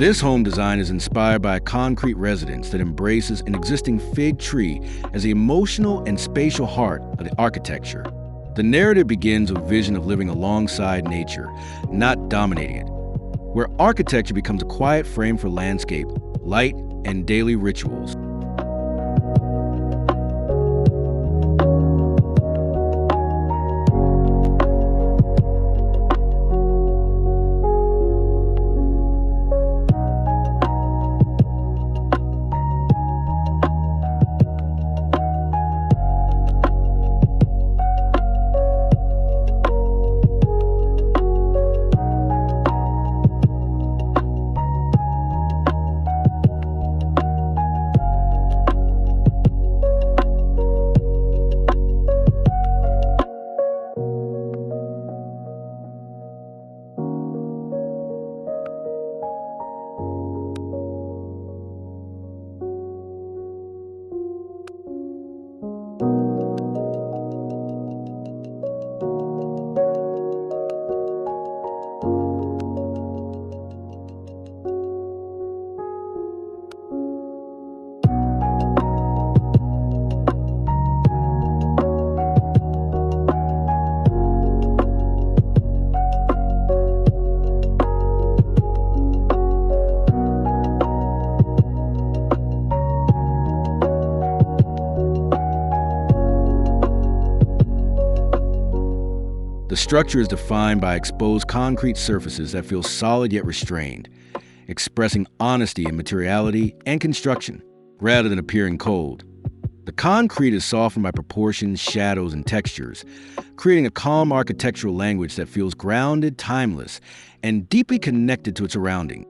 This home design is inspired by a concrete residence that embraces an existing fig tree as the emotional and spatial heart of the architecture. The narrative begins with a vision of living alongside nature, not dominating it, where architecture becomes a quiet frame for landscape, light, and daily rituals. The structure is defined by exposed concrete surfaces that feel solid yet restrained, expressing honesty in materiality and construction, rather than appearing cold. The concrete is softened by proportions, shadows, and textures, creating a calm architectural language that feels grounded, timeless, and deeply connected to its surroundings.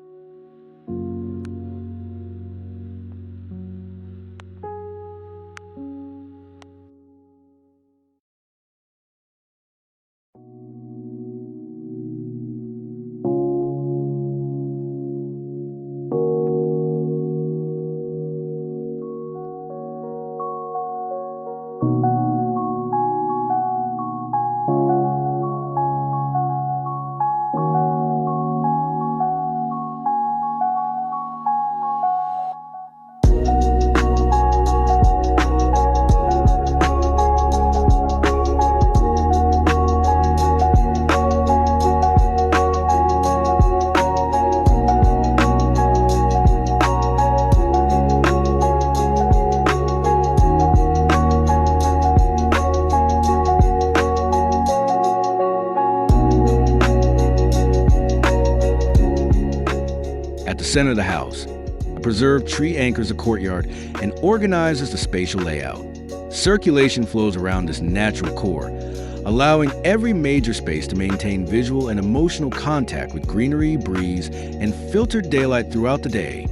At the center of the house, a preserved tree anchors the courtyard and organizes the spatial layout. Circulation flows around this natural core, allowing every major space to maintain visual and emotional contact with greenery, breeze, and filtered daylight throughout the day.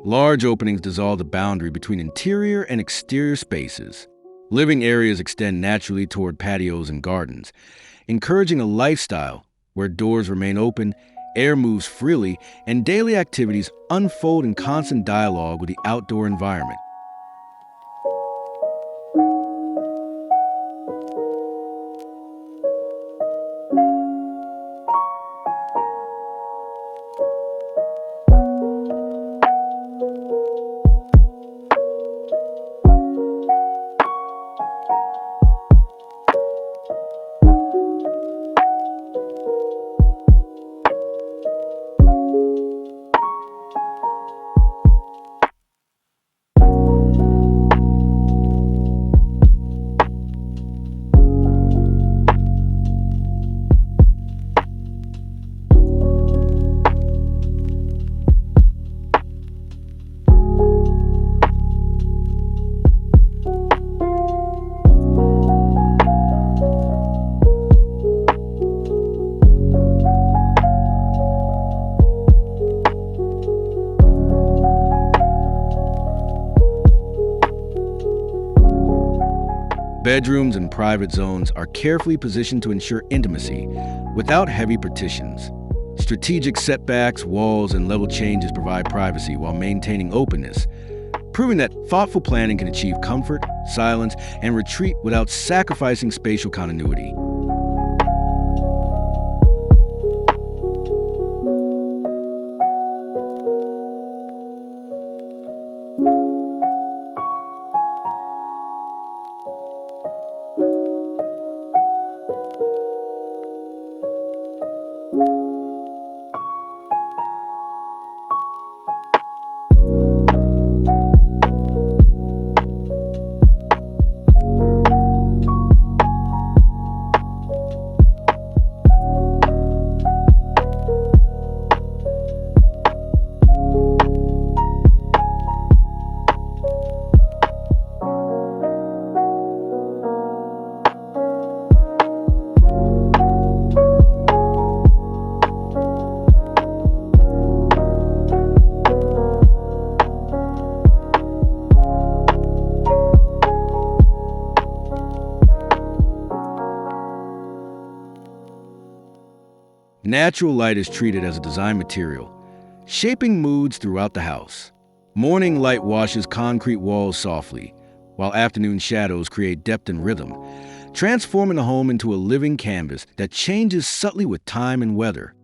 Large openings dissolve the boundary between interior and exterior spaces. Living areas extend naturally toward patios and gardens, encouraging a lifestyle where doors remain open, air moves freely, and daily activities unfold in constant dialogue with the outdoor environment. Bedrooms and private zones are carefully positioned to ensure intimacy without heavy partitions. Strategic setbacks, walls, and level changes provide privacy while maintaining openness, proving that thoughtful planning can achieve comfort, silence, and retreat without sacrificing spatial continuity. Natural light is treated as a design material, shaping moods throughout the house. Morning light washes concrete walls softly, while afternoon shadows create depth and rhythm, transforming the home into a living canvas that changes subtly with time and weather.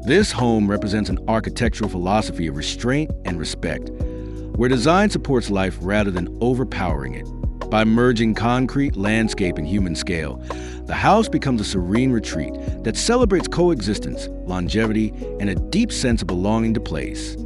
This home represents an architectural philosophy of restraint and respect, where design supports life rather than overpowering it. By merging concrete, landscape, and human scale, the house becomes a serene retreat that celebrates coexistence, longevity, and a deep sense of belonging to place.